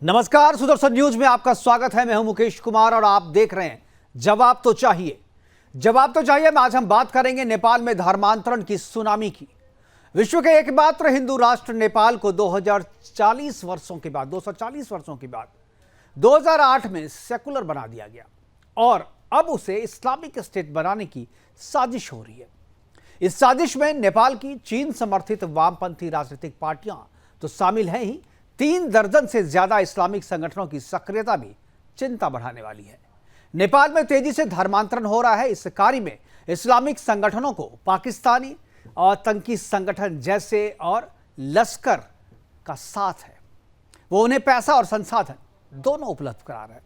नमस्कार, सुदर्शन न्यूज में आपका स्वागत है। मैं हूं मुकेश कुमार और आप देख रहे हैं जवाब तो चाहिए। जवाब तो चाहिए में आज हम बात करेंगे नेपाल में धर्मांतरण की सुनामी की। विश्व के एकमात्र हिंदू राष्ट्र नेपाल को 240 वर्षों के बाद 2008 में सेकुलर बना दिया गया और अब उसे इस्लामिक स्टेट बनाने की साजिश हो रही है। इस साजिश में नेपाल की चीन समर्थित वामपंथी राजनीतिक पार्टियां तो शामिल हैं ही, 3 दर्जन से ज्यादा इस्लामिक संगठनों की सक्रियता भी चिंता बढ़ाने वाली है। नेपाल में तेजी से धर्मांतरण हो रहा है। इस कार्य में इस्लामिक संगठनों को पाकिस्तानी आतंकी संगठन जैसे और लश्कर का साथ है। वो उन्हें पैसा और संसाधन दोनों उपलब्ध करा रहे हैं।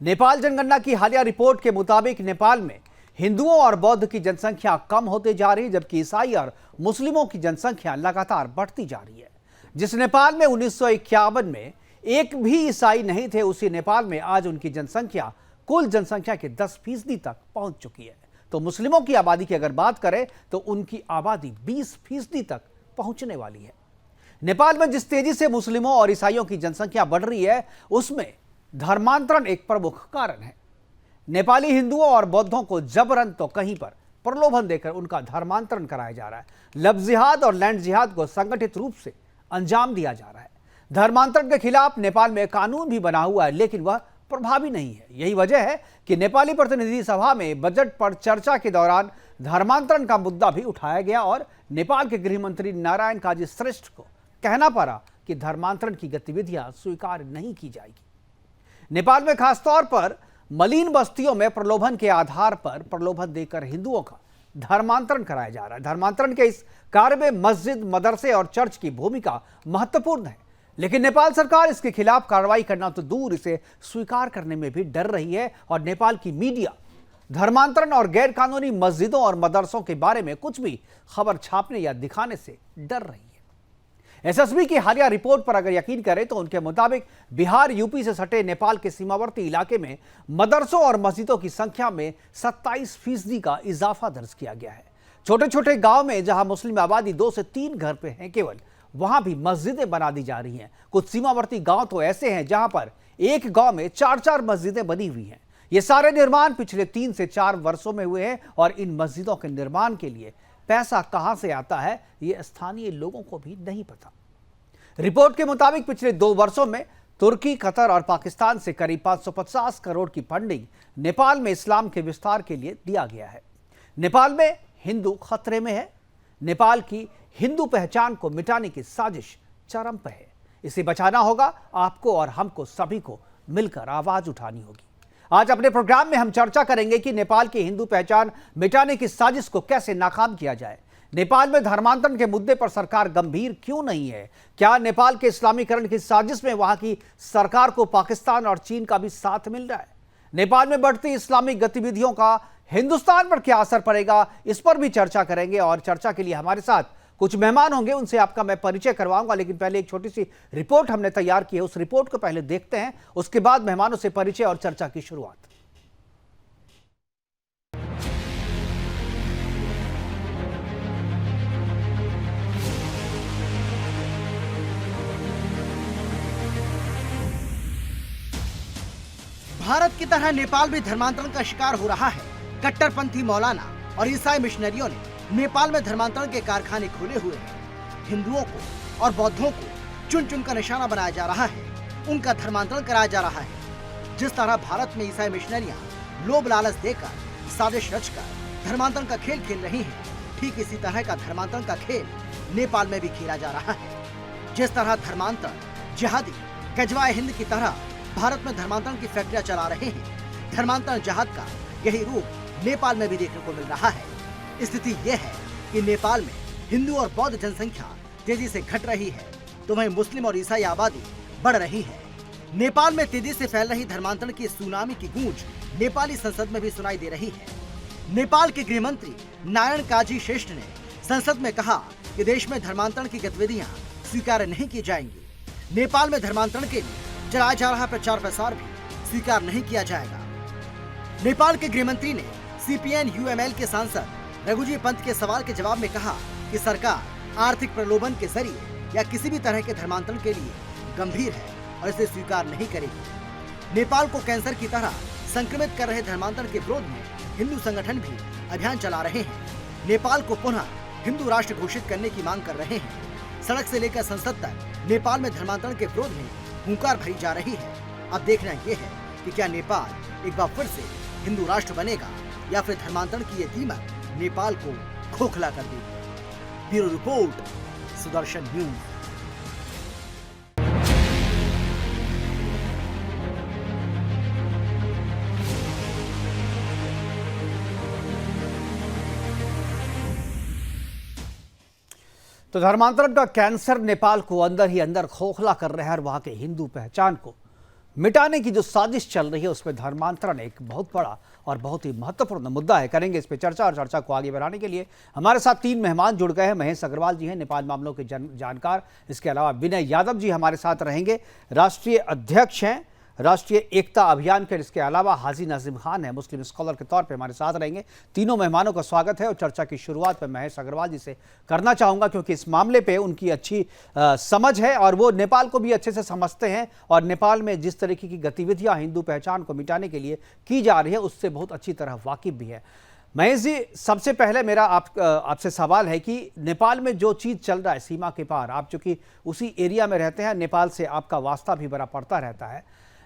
नेपाल जनगणना की हालिया रिपोर्ट के मुताबिक नेपाल में हिंदुओं और बौद्ध की जनसंख्या कम होते जा रही है, जबकि ईसाई और मुस्लिमों की जनसंख्या लगातार बढ़ती जा रही है। जिस नेपाल में 1951 में एक भी ईसाई नहीं थे, उसी नेपाल में आज उनकी जनसंख्या कुल जनसंख्या के 10% तक पहुंच चुकी है। तो मुस्लिमों की आबादी की अगर बात करें तो उनकी आबादी 20% तक पहुंचने वाली है। नेपाल में जिस तेजी से मुस्लिमों और ईसाइयों की जनसंख्या बढ़ रही है, उसमें धर्मांतरण एक प्रमुख कारण है। नेपाली हिंदुओं और बौद्धों को जबरन तो कहीं पर प्रलोभन देकर उनका धर्मांतरण कराया जा रहा है। लव जिहाद और लैंड जिहाद को संगठित रूप से अंजाम दिया जा रहा है। धर्मांतरण के खिलाफ नेपाल में कानून भी बना हुआ है, लेकिन वह प्रभावी नहीं है। यही वजह है कि नेपाली प्रतिनिधि सभा में बजट पर चर्चा के दौरान धर्मांतरण का मुद्दा भी उठाया गया और नेपाल के गृह मंत्री नारायण काजी श्रेष्ठ को कहना पड़ा कि धर्मांतरण की गतिविधियां स्वीकार नहीं की जाएगी। नेपाल में खासतौर पर मलिन बस्तियों में प्रलोभन के आधार पर प्रलोभन देकर हिंदुओं का धर्मांतरण कराया जा रहा है। धर्मांतरण के इस कार्य में मस्जिद, मदरसे और चर्च की भूमिका महत्वपूर्ण है, लेकिन नेपाल सरकार इसके खिलाफ कार्रवाई करना तो दूर, इसे स्वीकार करने में भी डर रही है। और नेपाल की मीडिया धर्मांतरण और गैर कानूनी मस्जिदों और मदरसों के बारे में कुछ भी खबर छापने या दिखाने से डर रही है। एसएसबी की हालिया रिपोर्ट पर अगर यकीन करें तो उनके मुताबिक बिहार, यूपी से सटे नेपाल के सीमावर्ती इलाके में मदरसों और मस्जिदों की संख्या में 27% का इजाफा दर्ज किया गया है। छोटे छोटे गांव में जहां मुस्लिम आबादी 2 से 3 घर पे है केवल, वहां भी मस्जिदें बना दी जा रही हैं। कुछ सीमावर्ती गांव तो ऐसे हैं जहां पर एक गांव में 4-4 मस्जिदें बनी हुई हैं। ये सारे निर्माण पिछले 3 से 4 वर्षों में हुए हैं और इन मस्जिदों के निर्माण के लिए पैसा कहां से आता है, ये स्थानीय लोगों को भी नहीं पता। रिपोर्ट के मुताबिक पिछले 2 वर्षों में तुर्की, कतर और पाकिस्तान से करीब 550 करोड़ की फंडिंग नेपाल में इस्लाम के विस्तार के लिए दिया गया है। नेपाल में हिंदू खतरे में है। नेपाल की हिंदू पहचान को मिटाने की साजिश चरम पर है। इसे बचाना होगा। आपको और हमको सभी को मिलकर आवाज उठानी होगी। आज अपने प्रोग्राम में हम चर्चा करेंगे कि नेपाल की हिंदू पहचान मिटाने की साजिश को कैसे नाकाम किया जाए। नेपाल में धर्मांतरण के मुद्दे पर सरकार गंभीर क्यों नहीं है? क्या नेपाल के इस्लामीकरण की साजिश में वहां की सरकार को पाकिस्तान और चीन का भी साथ मिल रहा है? नेपाल में बढ़ती इस्लामिक गतिविधियों का हिंदुस्तान पर क्या असर पड़ेगा, इस पर भी चर्चा करेंगे। और चर्चा के लिए हमारे साथ कुछ मेहमान होंगे, उनसे आपका मैं परिचय करवाऊंगा। लेकिन पहले एक छोटी सी रिपोर्ट हमने तैयार की है, उस रिपोर्ट को पहले देखते हैं, उसके बाद मेहमानों से परिचय और चर्चा की शुरुआत। भारत की तरह नेपाल भी धर्मांतरण का शिकार हो रहा है। कट्टरपंथी मौलाना और ईसाई मिशनरियों ने नेपाल में धर्मांतरण के कारखाने खोले हुए हैं। हिंदुओं को और बौद्धों को चुन चुन का निशाना बनाया जा रहा है, उनका धर्मांतरण कराया जा रहा है। जिस तरह भारत में ईसाई मिशनरियां लोभ लालच देकर, साजिश रचकर धर्मांतरण का खेल खेल रही हैं, ठीक इसी तरह का धर्मांतरण का खेल नेपाल में भी खेला जा रहा है। जिस तरह धर्मांतरण जिहादी गजवाए हिंद की तरह भारत में धर्मांतरण की फैक्ट्रियां चला रहे हैं, धर्मांतरण जहाद का यही रूप नेपाल में भी देखने को मिल रहा है। स्थिति यह है कि नेपाल में हिंदू और बौद्ध जनसंख्या तेजी से घट रही है, तो वहीं मुस्लिम और ईसाई आबादी बढ़ रही है। नेपाल में तेजी से फैल रही धर्मांतरण की सुनामी की गूंज नेपाली संसद में भी सुनाई दे रही है। नेपाल के गृह मंत्री नारायण काजी श्रेष्ठ ने संसद में कहा कि देश में धर्मांतरण की गतिविधियां स्वीकार नहीं की जाएंगी। नेपाल में धर्मांतरण के लिए चलाया जा रहा प्रचार प्रसार भी स्वीकार नहीं किया जाएगा। नेपाल के गृह मंत्री ने सीपीएन यूएमएल के सांसद रघुजी पंत के सवाल के जवाब में कहा कि सरकार आर्थिक प्रलोभन के जरिए या किसी भी तरह के धर्मांतरण के लिए गंभीर है और इसे स्वीकार नहीं करेगी। नेपाल को कैंसर की तरह संक्रमित कर रहे धर्मांतरण के विरोध में हिंदू संगठन भी अभियान चला रहे हैं। नेपाल को पुनः हिंदू राष्ट्र घोषित करने की मांग कर रहे हैं। सड़क से लेकर संसद तक नेपाल में धर्मांतरण के विरोध में हुंकार भरी जा रही है। अब देखना यह है कि क्या नेपाल एक बार फिर से हिंदू राष्ट्र बनेगा या फिर धर्मांतरण की ये दीमक नेपाल को खोखला कर देगी। Bureau report, Sudarshan news. तो धर्मांतरण का कैंसर नेपाल को अंदर ही अंदर खोखला कर रहा है और वहां के हिंदू पहचान को मिटाने की जो साजिश चल रही है उसमें धर्मांतरण एक बहुत बड़ा और बहुत ही महत्वपूर्ण मुद्दा है। करेंगे इस पे चर्चा और चर्चा को आगे बढ़ाने के लिए हमारे साथ 3 मेहमान जुड़ गए हैं। महेश अग्रवाल जी हैं, नेपाल मामलों के जानकार। इसके अलावा विनय यादव जी हमारे साथ रहेंगे, राष्ट्रीय अध्यक्ष हैं राष्ट्रीय एकता अभियान के। इसके अलावा हाजी नाजिम खान है, मुस्लिम स्कॉलर के तौर पे हमारे साथ रहेंगे। तीनों मेहमानों का स्वागत है और चर्चा की शुरुआत में महेश अग्रवाल जी से करना चाहूँगा क्योंकि इस मामले पे उनकी अच्छी समझ है और वो नेपाल को भी अच्छे से समझते हैं और नेपाल में जिस तरीके की गतिविधियाँ हिंदू पहचान को मिटाने के लिए की जा रही है उससे बहुत अच्छी तरह वाकिफ भी है। महेश जी, सबसे पहले मेरा आपसे सवाल है कि नेपाल में जो चीज़ चल रहा है सीमा के पार, आप चूँकि उसी एरिया में रहते हैं, नेपाल से आपका वास्ता भी बड़ा पड़ता रहता है।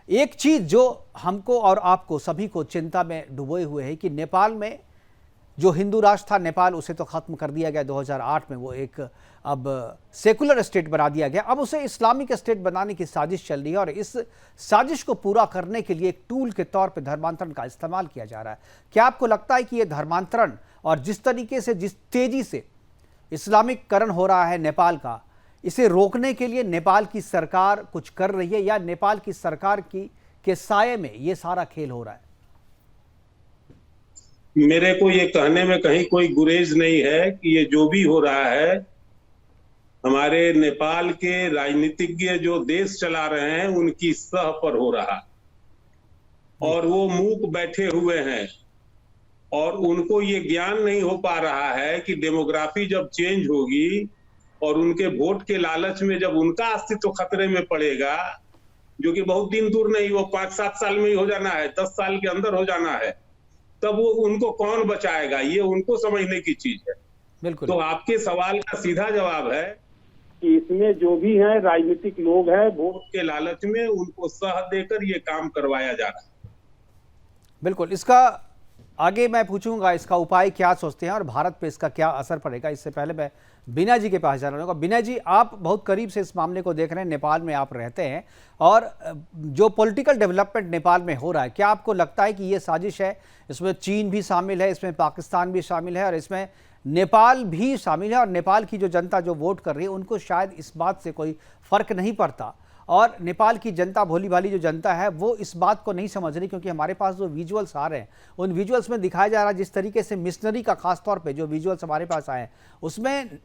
एक चीज जो हमको और आपको सभी को चिंता में डुबोए हुए है कि नेपाल में जो हिंदू राष्ट्र था, नेपाल उसे तो खत्म कर दिया गया 2008 में, वो एक अब सेकुलर स्टेट बना दिया गया। अब उसे इस्लामिक स्टेट बनाने की साजिश चल रही है और इस साजिश को पूरा करने के लिए एक टूल के तौर पे धर्मांतरण का इस्तेमाल किया जा रहा है। क्या आपको लगता है कि ये धर्मांतरण और जिस तरीके से जिस तेजी से इस्लामिककरण हो रहा है नेपाल का, इसे रोकने के लिए नेपाल की सरकार कुछ कर रही है या नेपाल की सरकार के साये में ये सारा खेल हो रहा है? मेरे को ये कहने में कहीं कोई गुरेज नहीं है कि ये जो भी हो रहा है हमारे नेपाल के राजनीतिज्ञ जो देश चला रहे हैं उनकी सह पर हो रहा है और वो मूक बैठे हुए हैं और उनको ये ज्ञान नहीं हो पा रहा है कि डेमोग्राफी जब चेंज होगी और उनके वोट के लालच में जब उनका अस्तित्व खतरे में पड़ेगा, जो कि बहुत दिन दूर नहीं, वो 5-7 साल में ही हो जाना है, 10 साल के अंदर हो जाना है, तब वो उनको कौन बचाएगा, ये उनको समझने की चीज है। बिल्कुल। तो आपके सवाल का सीधा जवाब है कि इसमें जो भी है राजनीतिक लोग हैं, वोट के लालच में उनको सह देकर ये काम करवाया जा रहा है। बिल्कुल। इसका आगे मैं पूछूंगा इसका उपाय क्या सोचते हैं और भारत पे इसका क्या असर पड़ेगा। इससे पहले मैं विनय जी के पास जाना चाहूँगा। विनय जी, आप बहुत करीब से इस मामले को देख रहे हैं, नेपाल में आप रहते हैं और जो पॉलिटिकल डेवलपमेंट नेपाल में हो रहा है, क्या आपको लगता है कि ये साजिश है, इसमें चीन भी शामिल है, इसमें पाकिस्तान भी शामिल है और इसमें नेपाल भी शामिल है और नेपाल की जो जनता जो वोट कर रही है उनको शायद इस बात से कोई फर्क नहीं पड़ता और नेपाल की जनता, भोली भाली जो जनता है, वो इस बात को नहीं समझ रही क्योंकि हमारे पास जो विजुअल्स आ रहे हैं उन विजुअल्स में दिखाया जा रहा है जिस तरीके से मिशनरी का खास तौर पे जो विजुअल्स हमारे पास आए हैं उसमें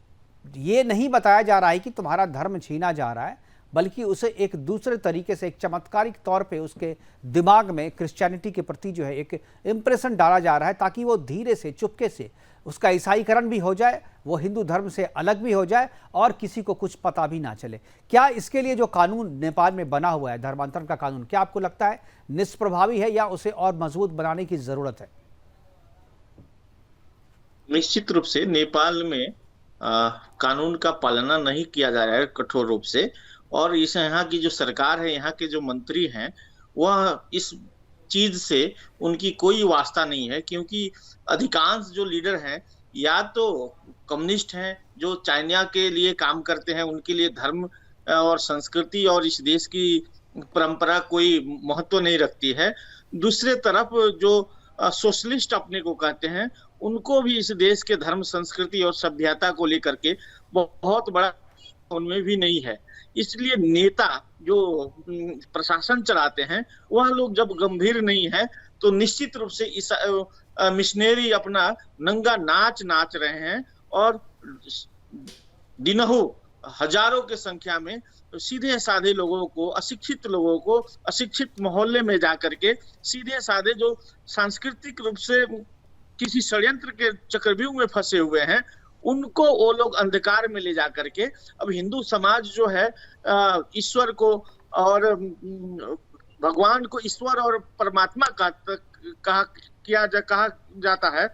ये नहीं बताया जा रहा है कि तुम्हारा धर्म छीना जा रहा है, बल्कि उसे एक दूसरे तरीके से एक चमत्कारिक तौर पे उसके दिमाग में क्रिश्चियनिटी के प्रति जो है एक इम्प्रेशन डाला जा रहा है ताकि वो धीरे से चुपके से उसका ईसाईकरण भी हो जाए, वो हिंदू धर्म से अलग भी हो जाए और किसी को कुछ पता भी ना चले। क्या इसके लिए जो कानून नेपाल में बना हुआ है, धर्मांतरण का कानून, क्या आपको लगता है निष्प्रभावी है या उसे और मजबूत बनाने की जरूरत है? निश्चित रूप से नेपाल में कानून का पालना नहीं किया जा रहा है कठोर रूप से और इस यहाँ की जो सरकार है, यहाँ के जो मंत्री हैं, वह इस चीज से उनकी कोई वास्ता नहीं है क्योंकि अधिकांश जो लीडर हैं या तो कम्युनिस्ट हैं जो चाइना के लिए काम करते हैं, उनके लिए धर्म और संस्कृति और इस देश की परंपरा कोई महत्व नहीं रखती है। दूसरे तरफ जो सोशलिस्ट अपने को कहते हैं, उनको भी इस देश के धर्म, संस्कृति और सभ्यता को लेकर के बहुत बड़ा उनमें भी नहीं है। इसलिए नेता जो प्रशासन चलाते हैं वह लोग जब गंभीर नहीं है तो निश्चित रूप से इस मिशनरी अपना नंगा नाच नाच रहे हैं और दिनों हजारों की संख्या में सीधे साधे लोगों को, अशिक्षित लोगों को, अशिक्षित मोहल्ले में जाकर के सीधे साधे जो सांस्कृतिक रूप से किसी षड्यंत्र के चक्रव्यूह में फंसे हुए हैं, उनको वो लोग अंधकार में ले जा करके अब हिंदू समाज जो है ईश्वर को और भगवान को ईश्वर और परमात्मा कहा जाता है,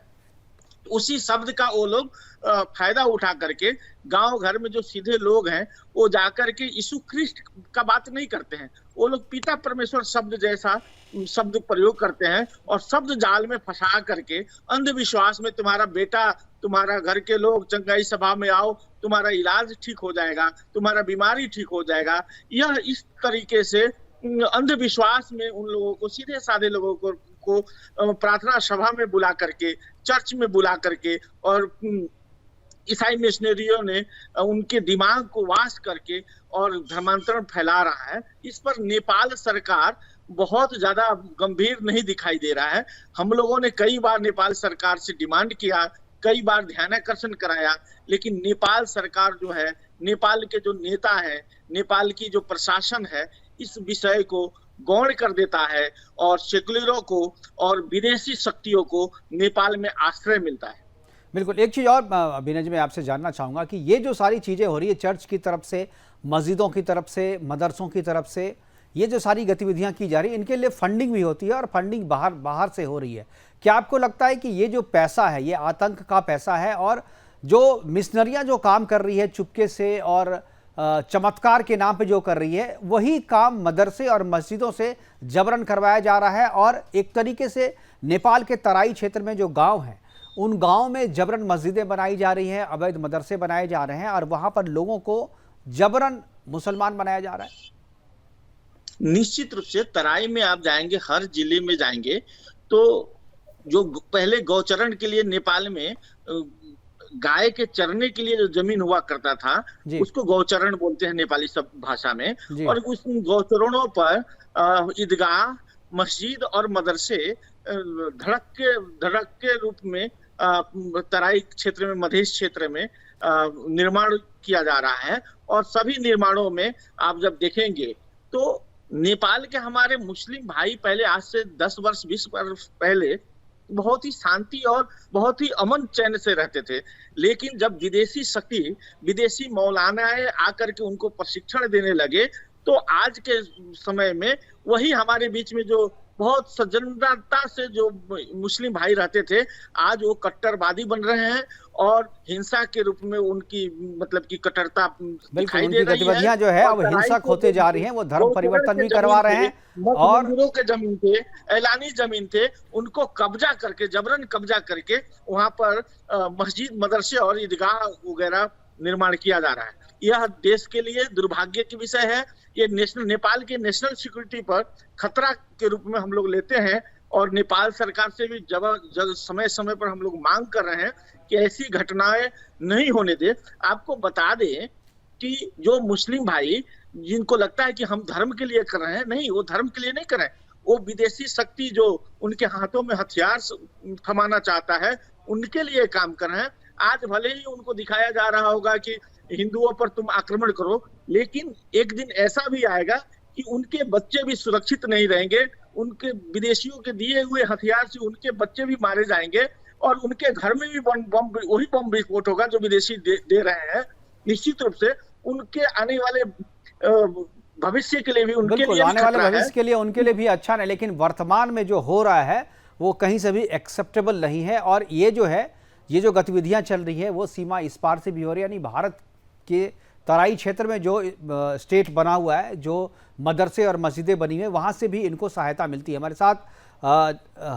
उसी शब्द का वो लोग फायदा उठा करके गांव घर में जो सीधे लोग हैं वो जाकर के यीशु ख्रिस्ट का बात नहीं करते हैं। वो लोग पिता परमेश्वर शब्द जैसा शब्द प्रयोग करते हैं और शब्द जाल में फंसा करके अंधविश्वास में तुम्हारा बेटा, तुम्हारा घर के लोग चंगाई सभा में आओ, तुम्हारा इलाज ठीक हो जाएगा, तुम्हारा बीमारी ठीक हो जाएगा, यह इस तरीके से अंधविश्वास में उन लोगों को, सीधे साधे लोगों को प्रार्थना सभा में बुला करके, चर्च में बुला करके और ईसाई मिशनरियों ने उनके दिमाग को वाश करके और धर्मांतरण फैला रहा है। इस पर नेपाल सरकार बहुत ज्यादा गंभीर नहीं दिखाई दे रहा है। हम लोगों ने कई बार नेपाल सरकार से डिमांड किया, कई बार ध्यानाकर्षण कराया, लेकिन नेपाल सरकार जो है, नेपाल के जो नेता है, नेपाल की जो प्रशासन है, इस विषय को गौण कर देता है और सेकुलरों को और विदेशी शक्तियों को नेपाल में आश्रय मिलता है। बिल्कुल। एक चीज़ और अभिनय जी मैं आपसे जानना चाहूँगा कि ये जो सारी चीज़ें हो रही है, चर्च की तरफ से, मस्जिदों की तरफ से, मदरसों की तरफ से, ये जो सारी गतिविधियां की जा रही है, इनके लिए फंडिंग भी होती है और फंडिंग बाहर से हो रही है। क्या आपको लगता है कि ये जो पैसा है, ये आतंक का पैसा है और जो मिशनरियां जो काम कर रही है चुपके से और चमत्कार के नाम पे जो कर रही है, वही काम मदरसे और मस्जिदों से जबरन करवाया जा रहा है और एक तरीके से नेपाल के तराई क्षेत्र में जो गांव हैं, उन गांव में जबरन मस्जिदें बनाई जा रही हैं, अवैध मदरसे बनाए जा रहे हैं और वहां पर लोगों को जबरन मुसलमान बनाया जा रहा है? निश्चित रूप से तराई में आप जाएंगे, हर जिले में जाएंगे तो जो पहले गौचरण के लिए नेपाल में गाय के चरने के लिए जो जमीन हुआ करता था, उसको गौचरण बोलते हैं नेपाली सब भाषा में। और उस गौचरणों पर ईदगाह, मस्जिद और मदरसे धड़क के रूप में तराई क्षेत्र में, मध्य क्षेत्र में निर्माण किया जा रहा है। और सभी निर्माणों में आप जब देखेंगे तो नेपाल के हमारे मुस्लिम भाई पहले, आज से 10 वर्ष 20 वर्ष पहले बहुत ही शांति और बहुत ही अमन चैन से रहते थे, लेकिन जब विदेशी शक्ति, विदेशी मौलानाएं आकर के उनको प्रशिक्षण देने लगे तो आज के समय में वही हमारे बीच में जो बहुत सज्जनता से जो मुस्लिम भाई रहते थे, आज वो कट्टरवादी बन रहे हैं और हिंसा के रूप में उनकी मतलब की कट्टरता दिखाई दे रही है। गतिविधियां जो है अब हिंसक होते जा रही हैं, वो धर्म परिवर्तन भी करवा रहे हैं और मंदिरों के जमीन थे, ऐलानी जमीन थे, उनको कब्जा करके, जबरन कब्जा करके वहां पर मस्जिद, मदरसे और ईदगाह वगैरह निर्माण किया जा रहा है। यह देश के लिए दुर्भाग्य की विषय है। ये नेपाल के नेशनल सिक्योरिटी पर खतरा के रूप में हम लोग लेते हैं और नेपाल सरकार से भी जब समय समय पर हम लोग मांग कर रहे हैं कि ऐसी घटनाएं नहीं होने दे। आपको बता दें कि जो मुस्लिम भाई जिनको लगता है कि हम धर्म के लिए कर रहे हैं, नहीं, वो धर्म के लिए नहीं कर रहे हैं, वो विदेशी शक्ति जो उनके हाथों में हथियार थमाना चाहता है, उनके लिए काम कर रहे हैं। आज भले ही उनको दिखाया जा रहा होगा कि हिंदुओं पर तुम आक्रमण करो, लेकिन एक दिन ऐसा भी आएगा कि उनके बच्चे भी सुरक्षित नहीं रहेंगे, उनके विदेशियों के दिए हुए हथियार से उनके बच्चे भी मारे जाएंगे और उनके घर में भी वही बम विस्फोट होगा जो विदेशी दे रहे हैं। निश्चित रूप से उनके आने वाले भविष्य के लिए भी, उनके लिए आने वाले भविष्य के लिए उनके लिए भी अच्छा नहीं, लेकिन वर्तमान में जो हो रहा है वो कहीं से भी एक्सेप्टेबल नहीं है। और ये जो है, ये जो गतिविधियां चल रही है वो सीमा इस पार से भी हो रही है, यानी भारत के तराई क्षेत्र में जो स्टेट बना हुआ है, जो मदरसे और मस्जिदें बनी हुई हैं, वहाँ से भी इनको सहायता मिलती है। हमारे साथ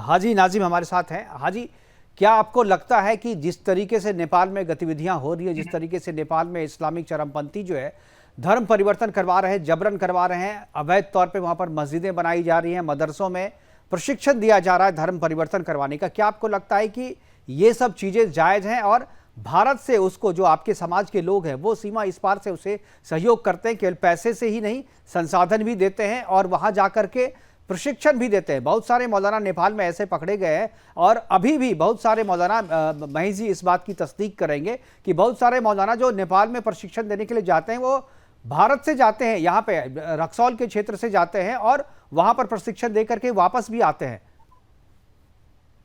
हाजी नाजिम हमारे साथ हैं। हाजी, क्या आपको लगता है कि जिस तरीके से नेपाल में गतिविधियां हो रही है, जिस तरीके से नेपाल में इस्लामिक चरमपंथी जो है धर्म परिवर्तन करवा रहे हैं, जबरन करवा रहे हैं, अवैध तौर पर वहाँ पर मस्जिदें बनाई जा रही हैं, मदरसों में प्रशिक्षण दिया जा रहा है धर्म परिवर्तन करवाने का, क्या आपको लगता है कि ये सब चीज़ें जायज़ हैं और भारत से उसको, जो आपके समाज के लोग हैं, वो सीमा इस पार से उसे सहयोग करते हैं, केवल पैसे से ही नहीं, संसाधन भी देते हैं और वहाँ जाकर के प्रशिक्षण भी देते हैं? बहुत सारे मौलाना नेपाल में ऐसे पकड़े गए हैं और अभी भी बहुत सारे मौलाना, महेश जी इस बात की तस्दीक करेंगे कि बहुत सारे मौलाना जो नेपाल में प्रशिक्षण देने के लिए जाते हैं वो भारत से जाते हैं, यहाँ पे रक्सौल के क्षेत्र से जाते हैं और वहाँ पर प्रशिक्षण दे करके वापस भी आते हैं।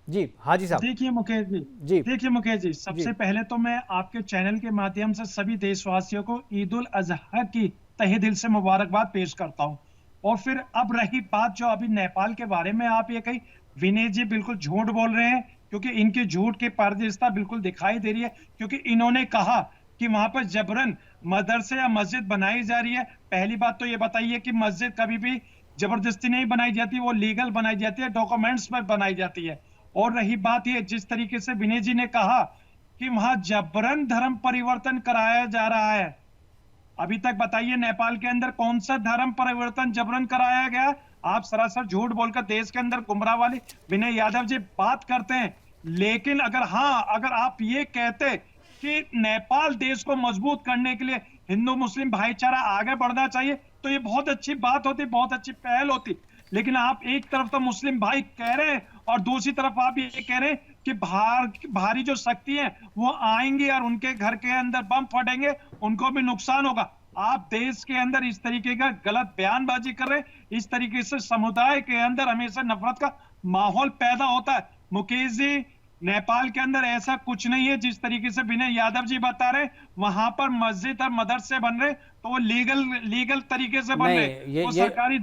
जी हाजी साहब। देखिए मुकेश जी, सबसे पहले तो मैं आपके चैनल के माध्यम से सभी देशवासियों को ईद उल अजहा की तहे दिल से मुबारकबाद पेश करता हूं। और फिर अब रही बात जो अभी नेपाल के बारे में आप ये कही, विनय जी बिल्कुल झूठ बोल रहे हैं, क्योंकि इनके झूठ की पारदर्शिता बिल्कुल दिखाई दे रही है, क्योंकि इन्होंने कहा कि वहां पर जबरन मदरसे या मस्जिद बनाई जा रही है। पहली बात तो ये बताइए कि मस्जिद कभी भी जबरदस्ती नहीं बनाई जाती, वो लीगल बनाई जाती है, डॉक्यूमेंट्स में बनाई जाती है। और रही बात ये, जिस तरीके से विनय जी ने कहा कि वहां जबरन धर्म परिवर्तन कराया जा रहा है, अभी तक बताइए नेपाल के अंदर कौन सा धर्म परिवर्तन जबरन कराया गया? आप सरासर झूठ बोलकर देश के अंदर गुमराह वाली विनय यादव जी बात करते हैं। लेकिन अगर आप ये कहते कि नेपाल देश को मजबूत करने के लिए हिंदू मुस्लिम भाईचारा आगे बढ़ना चाहिए, तो ये बहुत अच्छी बात होती, बहुत अच्छी पहल होती। लेकिन आप एक तरफ तो मुस्लिम भाई कह रहे हैं और दूसरी तरफ आप ये कह रहे हैं कि भारी जो शक्ति है वो आएंगी और उनके घर के अंदर बम फटेंगे, उनको भी नुकसान होगा। आप देश के अंदर इस तरीके का गलत बयानबाजी कर रहे हैं, इस तरीके से समुदाय के अंदर हमेशा नफरत का माहौल पैदा होता है। मुकेश जी, नेपाल के अंदर ऐसा कुछ नहीं है जिस तरीके से विनय यादव जी बता रहे, वहां पर मस्जिद और मदरसे बन रहे तो वो लीगल तरीके से बन रहे, ये सरकारी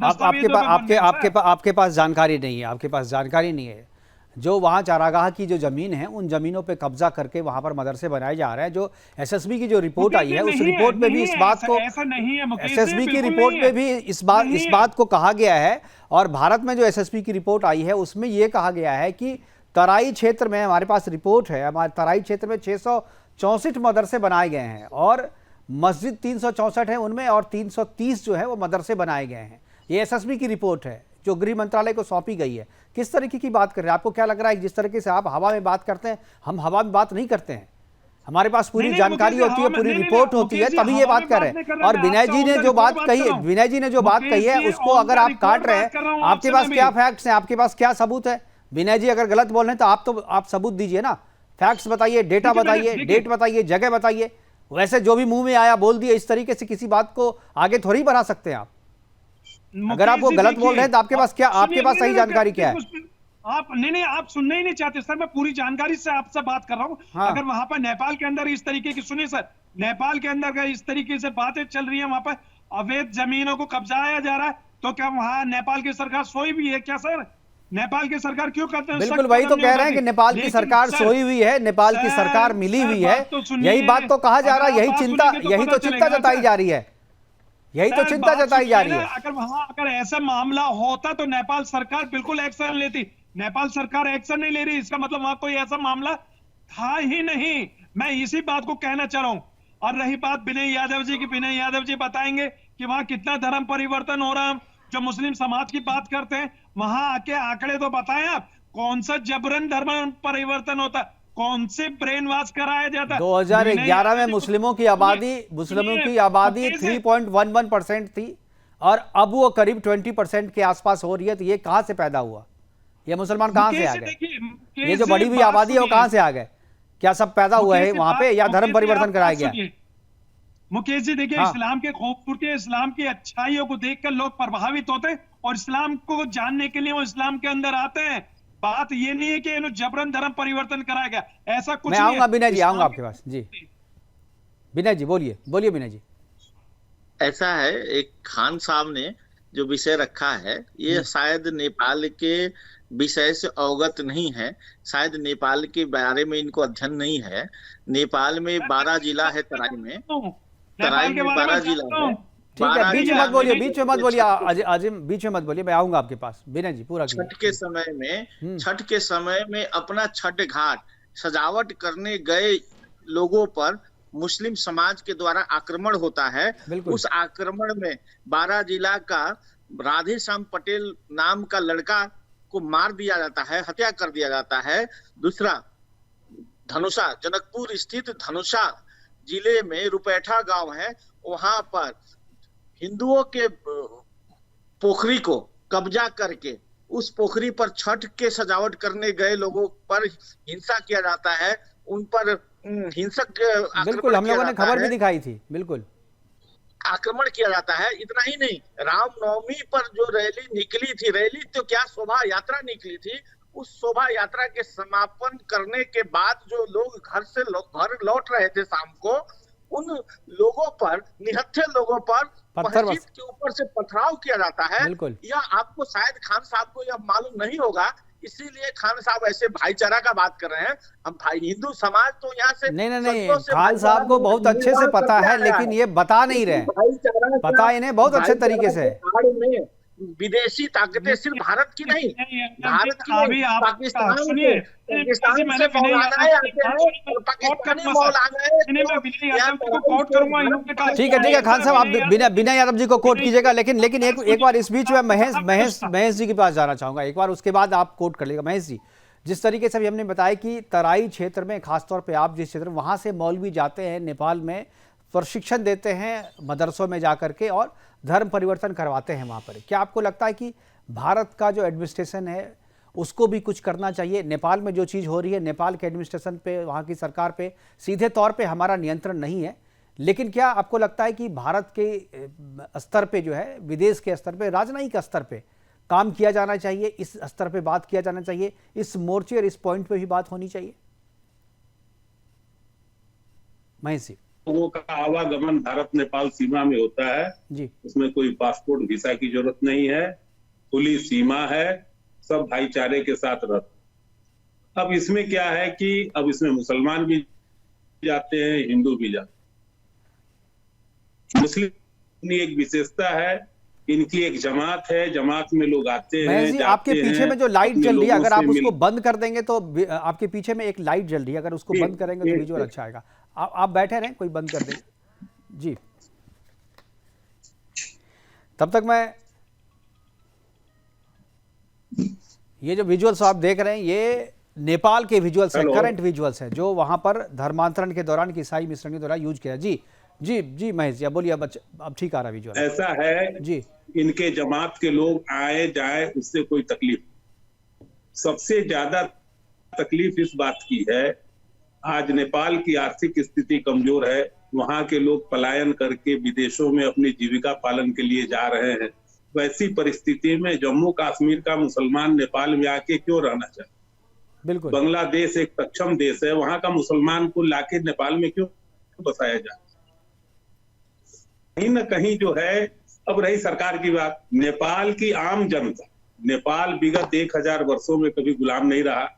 आपके पास जानकारी नहीं है, आपके पास जानकारी नहीं है। जो वहाँ चारागाह की जो जमीन है, उन जमीनों पे कब्जा करके वहां पर मदरसे बनाए जा रहे हैं। जो एसएसबी की जो रिपोर्ट आई है, उस रिपोर्ट में भी इस बात को, एसएसबी की रिपोर्ट में भी इस बात को कहा गया है। और भारत में जो एसएसबी की रिपोर्ट आई है उसमें यह कहा गया है कि तराई क्षेत्र में, हमारे पास रिपोर्ट है, हमारे तराई क्षेत्र में 664 मदरसे बनाए गए हैं और मस्जिद 364 है उनमें, और 330 जो है वो मदरसे बनाए गए हैं। ये एसएसबी की रिपोर्ट है जो गृह मंत्रालय को सौंपी गई है। किस तरीके की बात कर रहे हैं? आपको क्या लग रहा है जिस तरीके से आप हवा में बात करते हैं, हम हवा में बात नहीं करते हैं, हमारे पास पूरी जानकारी होती है, पूरी रिपोर्ट होती है, तभी ये बात कर रहे हैं। और विनय जी ने जो बात कही है, उसको अगर आप काट रहे हैं, आपके पास क्या फैक्ट्स हैं, आपके पास क्या सबूत है? विनय जी अगर गलत बोल रहे हैं तो आप सबूत दीजिए ना, फैक्ट्स बताइए, डेटा बताइए, डेट बताइए, जगह बताइए। वैसे जो भी मुंह में आया बोल दिया, इस तरीके से किसी बात को आगे थोड़ी बढ़ा सकते हैं आप। अगर आप वो गलत बोल रहे हैं तो आपके पास सही जानकारी क्या है? आप सुनना ही नहीं चाहते सर। मैं पूरी जानकारी से आपसे बात कर रहा हूँ। हाँ। अगर वहां पर नेपाल के अंदर इस तरीके की, सुनिए सर, नेपाल के अंदर अगर इस तरीके से बातें चल रही है, वहां पर अवैध जमीनों को कब्जाया जा रहा है, तो क्या वहां नेपाल की सरकार सोई भी है क्या सर? नेपाल की सरकार क्यों करते हैं? बिल्कुल वही तो कह रहे हैं कि नेपाल की सरकार सोई हुई है, नेपाल की सरकार मिली हुई है, यही बात तो कहा जा रहा है, यही तो चिंता जताई जा रही है, यही तो चिंता जताई जा रही है। अगर वहां ऐसा मामला होता तो नेपाल सरकार बिल्कुल एक्शन लेती। नेपाल सरकार एक्शन नहीं ले रही, इसका मतलब वहां कोई ऐसा मामला था ही नहीं। मैं इसी बात को कहना चाह रहा हूं। और रही बात विनय यादव जी की, विनय यादव जी बताएंगे कि वहां कितना धर्म परिवर्तन हो रहा है। जो मुस्लिम समाज की बात करते हैं, वहां आके आंकड़े तो बताएं आप, कौन सा जबरन धर्म परिवर्तन होता, कौन से ब्रेन वॉश कराया जाता। 2011 में मुस्लिमों की आबादी 3.11% थी और अब वो करीब 20% के आसपास हो रही है। तो ये कहां से पैदा हुआ? ये मुसलमान कहां से आ गए? ये जो बढ़ी हुई आबादी है वो कहां से आ गए? क्या सब पैदा हुआ है वहां पे या धर्म परिवर्तन कराया गया? मुकेश जी देखिए, इस्लाम के खूबसूरती, इस्लाम की अच्छाइयों को देखकर लोग प्रभावित होते हैं और इस्लाम को जानने के लिए वो इस्लाम के अंदर आते हैं। बात ये नहीं है कि जबरन धर्म परिवर्तन कराया गया, ऐसा कुछ नहीं है। मैं आऊंगा विनय जी, आऊंगा आपके पास जी। विनय जी बोलिए विनय जी। ऐसा है, एक खान साहब ने जो विषय रखा है, ये शायद नेपाल के विषय से अवगत नहीं है, शायद नेपाल के बारे में इनको अध्ययन नहीं है। नेपाल में 12 जिला है, तराई में 12 जिला है। ठीक है, बीच में मत बोलिए, बीच में मत बोलिए, मैं आऊंगा आपके पास। विनय जी पूरा छठ के समय में अपना छठ घाट सजावट करने गए लोगों पर मुस्लिम समाज के द्वारा आक्रमण होता है। उस आक्रमण में 12 जिला का राधेश्याम पटेल नाम का लड़का को मार दिया जाता है, हत्या कर दिया जाता है। दूसरा, धनुषा, जनकपुर स्थित धनुषा जिले में रुपैठा गांव है, वहां पर हिंदुओं के पोखरी को कब्जा करके उस पोखरी पर छठ के सजावट करने गए लोगों पर हिंसा किया जाता है, उन पर हिंसक बिल्कुल हम लोगों ने खबर भी दिखाई थी, बिल्कुल आक्रमण किया जाता है। इतना ही नहीं, रामनवमी पर जो रैली निकली थी, रैली तो क्या शोभा यात्रा निकली थी, उस शोभा यात्रा के समापन करने के बाद जो लोग घर लौट रहे थे शाम को, उन लोगों पर, निहत्थे लोगों पर पत्थर मस्जिद के ऊपर से पथराव किया जाता है। बिल्कुल। या आपको शायद खान साहब को यह मालूम नहीं होगा, इसीलिए खान साहब ऐसे भाईचारा का बात कर रहे हैं। हम भाई हिंदू समाज तो यहाँ से नहीं नहीं नहीं, सदियों से खान साहब को बहुत अच्छे से पता है, भाईचारा लेकिन ये बता नहीं रहे, भाईचारा पता इन्हें बहुत अच्छे तरीके से। आड़ में विदेशी ताकतें सिर्फ भारत की नहीं, भारत की अभी आप पाकिस्तान सुनिए, पाकिस्तान से मैंने विनय मौलानाएं यादव आते हैं और पाकिस्तानी नहीं, मौलानाएं मैं विनय यादव जी को कोट करूंगा, इन्होंने कहा। ठीक है खान साहब, आप बिना यादव जी को कोट कीजिएगा, लेकिन एक बार इस बीच में महेश जी के पास जाना चाहूंगा, एक बार उसके बाद आप कोट कर लीजिएगा। महेश जी, जिस तरीके से अभी हमने बताया कि तराई क्षेत्र में, खासतौर पे आप जिस क्षेत्र में, वहाँ से मौलवी जाते हैं नेपाल में, प्रशिक्षण देते हैं मदरसों में जाकर के और धर्म परिवर्तन करवाते हैं वहाँ पर। क्या आपको लगता है कि भारत का जो एडमिनिस्ट्रेशन है उसको भी कुछ करना चाहिए? नेपाल में जो चीज़ हो रही है, नेपाल के एडमिनिस्ट्रेशन पे, वहाँ की सरकार पे सीधे तौर पे हमारा नियंत्रण नहीं है, लेकिन क्या आपको लगता है कि भारत के स्तर पे जो है, विदेश के स्तर पे, राजनयिक स्तर पे काम किया जाना चाहिए, इस स्तर पे बात किया जाना चाहिए, इस मोर्चे और इस पॉइंट पे भी बात होनी चाहिए? महेश जी। लोगों का आवागमन भारत नेपाल सीमा में होता है जी, उसमें कोई पासपोर्ट वीजा की जरूरत नहीं है, खुली सीमा है, सब भाईचारे के साथ रहते। अब इसमें क्या है कि अब इसमें मुसलमान भी जाते हैं, हिंदू भी जाते हैं। मुस्लिम की एक विशेषता है, इनकी एक जमात है, जमात में लोग आते हैं, महेश जी, आपके पीछे में जो लाइट जल रही है, अगर आप उसको बंद कर देंगे तो आपके पीछे में एक लाइट जल रही है, अगर उसको बंद करेंगे तो विजुअल अच्छा आएगा। आप बैठे रहें, कोई बंद कर देंगे जी। तब तक मैं, ये जो विजुअल्स आप देख रहे हैं, ये नेपाल के विजुअल्स हैं, करंट विजुअल्स हैं, जो वहां पर धर्मांतरण के दौरान, ईसाई मिश्रण के दौरान यूज किया। जी जी जी महेश जी, बोलिए। अब ठीक आ रहा विजुअल। ऐसा है जी, इनके जमात के लोग आए जाए उससे कोई तकलीफ। सबसे ज्यादा तकलीफ इस बात की है, आज नेपाल की आर्थिक स्थिति कमजोर है, वहां के लोग पलायन करके विदेशों में अपनी जीविका पालन के लिए जा रहे हैं। वैसी परिस्थिति में जम्मू कश्मीर का मुसलमान नेपाल में आके क्यों रहना चाहता? बिल्कुल। बांग्लादेश एक सक्षम देश है, वहां का मुसलमान को लाके नेपाल में क्यों बसाया जाए? कहीं न कहीं जो है, अब रही सरकार की बात, नेपाल की आम जनता, नेपाल विगत 1000 वर्षों में कभी गुलाम नहीं रहा।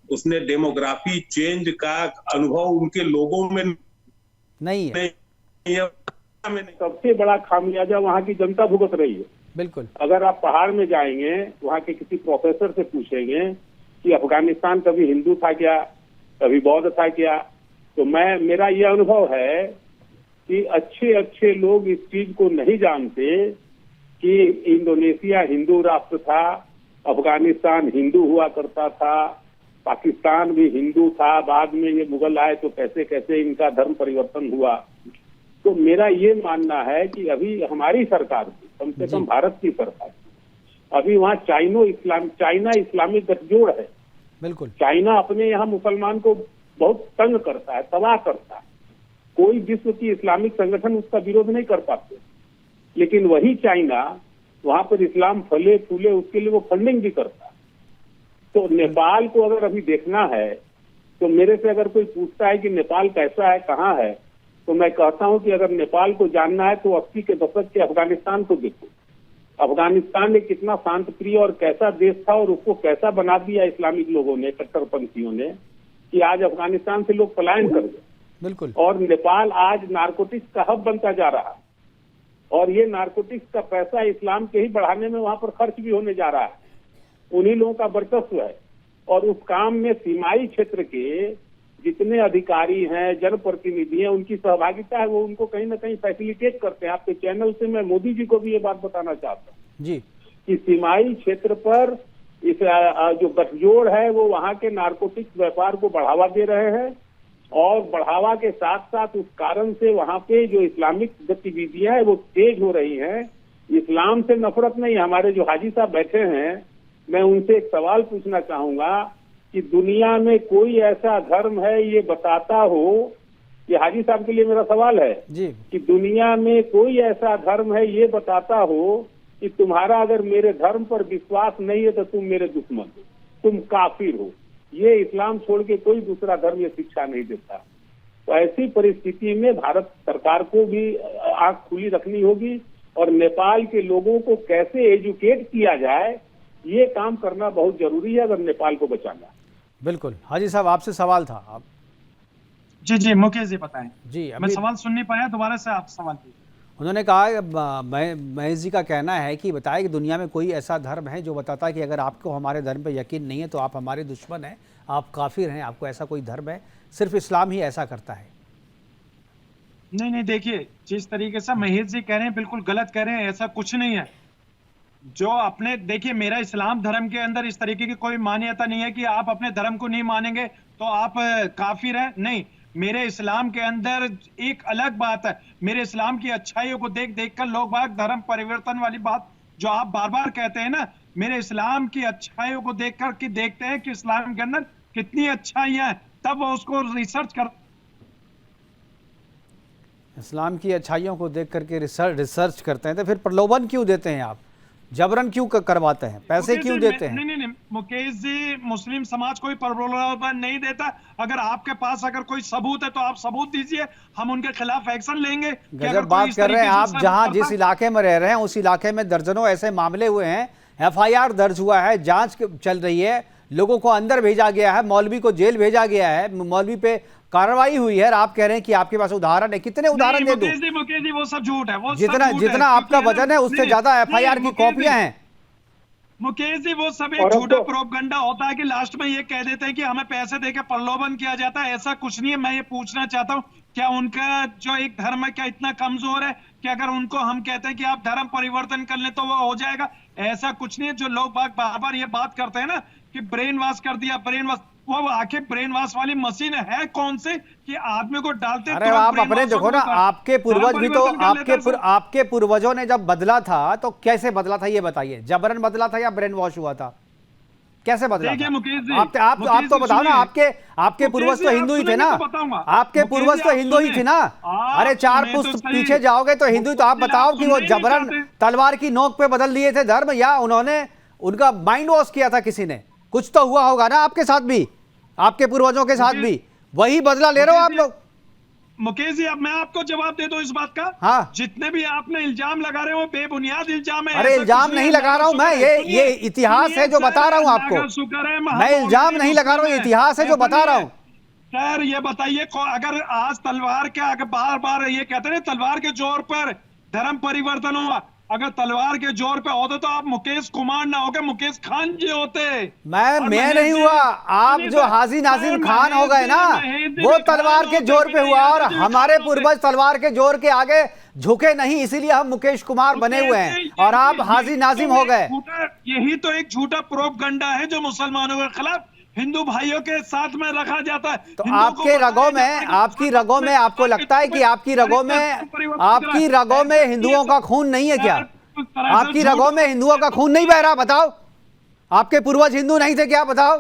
उसने डेमोग्राफी चेंज का अनुभव उनके लोगों में नहीं है। सबसे बड़ा खामियाजा वहाँ की जनता भुगत रही है। बिल्कुल। अगर आप पहाड़ में जाएंगे, वहाँ के किसी प्रोफेसर से पूछेंगे कि अफगानिस्तान कभी हिंदू था क्या, कभी बौद्ध था क्या, तो मेरा ये अनुभव है कि अच्छे अच्छे लोग इस चीज को नहीं जानते कि इंडोनेशिया हिंदू राष्ट्र था, अफगानिस्तान हिंदू हुआ करता था, पाकिस्तान भी हिंदू था, बाद में ये मुगल आए तो कैसे कैसे इनका धर्म परिवर्तन हुआ। तो मेरा ये मानना है कि अभी हमारी सरकार, कम से कम भारत की सरकार, अभी वहाँ चाइना इस्लामिक गठजोड़ है। बिल्कुल। चाइना अपने यहाँ मुसलमान को बहुत तंग करता है, तबाह करता है। कोई विश्व की इस्लामिक संगठन उसका विरोध नहीं कर पाते, लेकिन वही चाइना वहां पर इस्लाम फले फूले उसके लिए वो फंडिंग भी करता है। तो नेपाल को अगर अभी देखना है, तो मेरे से अगर कोई पूछता है कि नेपाल कैसा है, कहाँ है, तो मैं कहता हूं कि अगर नेपाल को जानना है तो 80 के दशक के अफगानिस्तान को देखो। अफगानिस्तान में कितना शांत प्रिय और कैसा देश था, और उसको कैसा बना दिया इस्लामिक लोगों ने, कट्टरपंथियों ने, कि आज अफगानिस्तान से लोग पलायन कर गए। बिल्कुल। और नेपाल आज नारकोटिक्स का हब बनता जा रहा है, और ये नारकोटिक्स का पैसा इस्लाम के ही बढ़ाने में वहां पर खर्च भी होने जा रहा है। उन्हीं लोगों का वर्चस्व है, और उस काम में सीमाई क्षेत्र के जितने अधिकारी हैं, जनप्रतिनिधि हैं, उनकी सहभागिता है, वो उनको कहीं ना कहीं फैसिलिटेट करते हैं। आपके चैनल से मैं मोदी जी को भी ये बात बताना चाहता हूँ जी कि सीमाई क्षेत्र पर इस जो गठजोड़ है वो वहाँ के नारकोटिक्स व्यापार को बढ़ावा दे रहे हैं, और बढ़ावा के साथ साथ उस कारण से वहाँ पे जो इस्लामिक गतिविधियां है वो तेज हो रही हैं। इस्लाम से नफरत नहीं। हमारे जो हाजी साहब बैठे हैं, मैं उनसे एक सवाल पूछना चाहूंगा कि दुनिया में कोई ऐसा धर्म है ये बताता हो, ये हाजी साहब के लिए मेरा सवाल है जी, कि दुनिया में कोई ऐसा धर्म है ये बताता हो कि तुम्हारा अगर मेरे धर्म पर विश्वास नहीं है तो तुम मेरे दुश्मन हो, तुम काफिर हो। ये इस्लाम छोड़ के कोई दूसरा धर्म ये शिक्षा नहीं देता। तो ऐसी परिस्थिति में भारत सरकार को भी आंख खुली रखनी होगी और नेपाल के लोगों को कैसे एजुकेट किया जाए, ये काम करना बहुत जरूरी है अगर नेपाल को बचाना। बिल्कुल। हाजी साहब, आपसे सवाल था। आप जी मुकेश जी बताएं। जी, मैं सवाल सुन नहीं पाया, दोबारा से आप सवाल कीजिए। उन्होंने कहा, महेश जी का कहना है कि बताया कि दुनिया में कोई ऐसा धर्म है जो बताता है कि अगर आपको हमारे धर्म पे यकीन नहीं है तो आप हमारे दुश्मन हैं, आप काफिर हैं, आपको ऐसा कोई धर्म है, सिर्फ इस्लाम ही ऐसा करता है। नहीं देखिए, जिस तरीके से महेश जी कह रहे हैं बिल्कुल गलत कह रहे हैं, ऐसा कुछ नहीं है। जो अपने देखिए, मेरा इस्लाम धर्म के अंदर इस तरीके की कोई मान्यता नहीं है कि आप अपने धर्म को नहीं मानेंगे तो आप काफिर हैं। नहीं, मेरे इस्लाम के अंदर एक अलग बात है। मेरे इस्लाम की अच्छाइयों को देख देख कर लोग बाग धर्म परिवर्तन वाली बात जो आप बार बार कहते हैं ना, मेरे इस्लाम की अच्छाइयों को देख कर कि देखते हैं कि इस्लाम के अंदर कितनी अच्छाइयां हैं, तब वो उसको रिसर्च कर। इस्लाम की अच्छाइयों को देख करके रिसर्च करते हैं, तो फिर प्रलोभन क्यों देते हैं आप? जबरन क्यों करवाते हैं? पैसे क्यों देते हैं? नहीं मुकेश जी, मुस्लिम समाज कोई प्रलोभन नहीं देता। अगर आपके पास अगर कोई सबूत है तो आप सबूत दीजिए, हम उनके खिलाफ एक्शन लेंगे। गजब बात कर रहे हैं आप। जहां जिस इलाके में रह रहे हैं उस इलाके में दर्जनों ऐसे मामले हुए हैं, FIR दर्ज हुआ है, जांच चल रही है, लोगों को अंदर भेजा गया है, मौलवी को जेल भेजा गया है, मौलवी पे कार्रवाई हुई है, और आप कह रहे हैं कि आपके पास उदाहरण है। कितने उदाहरण दे दूं? मुकेश जी वो सब झूठ है। वो जितना आपका वजन है उससे ज्यादा FIR की कॉपियां हैं। मुकेश जी वो सब एक झूठा प्रोपगंडा होता है कि लास्ट में ये कह देते हैं कि हमें पैसे देकर प्रलोभन किया जाता है। ऐसा कुछ नहीं है। मैं ये पूछना चाहता हूँ, क्या उनका जो एक धर्म है क्या इतना कमजोर है कि अगर उनको हम कहते हैं कि आप धर्म परिवर्तन कर ले तो वो हो जाएगा? ऐसा कुछ नहीं है। जो लोग बार बार ये बात करते हैं ना कि ब्रेन वॉश कर दिया, ब्रेन वॉश, वो आखिर ब्रेन वॉश वाली मशीन है कौन से कि आदमी को डालते? अरे आप अपने देखो ना, आपके पूर्वज भी तो आपके पूर्वजों ने जब बदला था तो कैसे बदला था ये बताइए। जबरन बदला था या ब्रेन वॉश हुआ था? कैसे बदला था? आप तो बताओ ना। आपके पूर्वज तो हिंदू ही थे ना? आपके पूर्वज तो हिंदू ही थे ना? अरे 4 पुश्त पीछे जाओगे तो हिंदू। तो आप बताओ कि वो जबरन तलवार की नोक पे बदल दिए थे धर्म, या उन्होंने उनका माइंड वॉश किया था किसी ने? कुछ तो हुआ होगा ना आपके साथ भी, आपके पूर्वजों के साथ भी। वही बदला ले रहे हो आप लोग। मुकेश जी, अब मैं आपको जवाब दे दूं इस बात का। हाँ, जितने भी आपने इल्जाम लगा रहे हो बेबुनियाद इल्जाम है। अरे इल्जाम नहीं लगा रहा हूं मैं, ये इतिहास है जो बता रहा हूं आपको। मैं इल्जाम नहीं लगा रहा हूं, इतिहास है जो बता रहा हूं। सर ये बताइए, अगर आज तलवार के अगर बार बार ये कहते हैं तलवार के जोर पर धर्म परिवर्तन हुआ, अगर तलवार के जोर पे होते तो आप मुकेश कुमार ना होके मुकेश खान जी होते। मैं नहीं हुआ। आप जो हाजी नाजिम खान हो गए ना, वो तलवार के जोर पे हुआ, और हमारे पूर्वज तलवार के जोर के आगे झुके नहीं, इसीलिए हम मुकेश कुमार बने हुए हैं, और आप हाजी नाजिम हो गए। यही तो एक झूठा प्रोपगंडा है जो मुसलमानों के खिलाफ हिंदू भाइयों के साथ में रखा जाता है। तो आपकी रगों में आपको लगता है कि आपकी रगों में हिंदुओं का खून नहीं है क्या? आपकी रगों में हिंदुओं का खून नहीं बह रहा? बताओ, आपके पूर्वज हिंदू नहीं थे क्या? बताओ।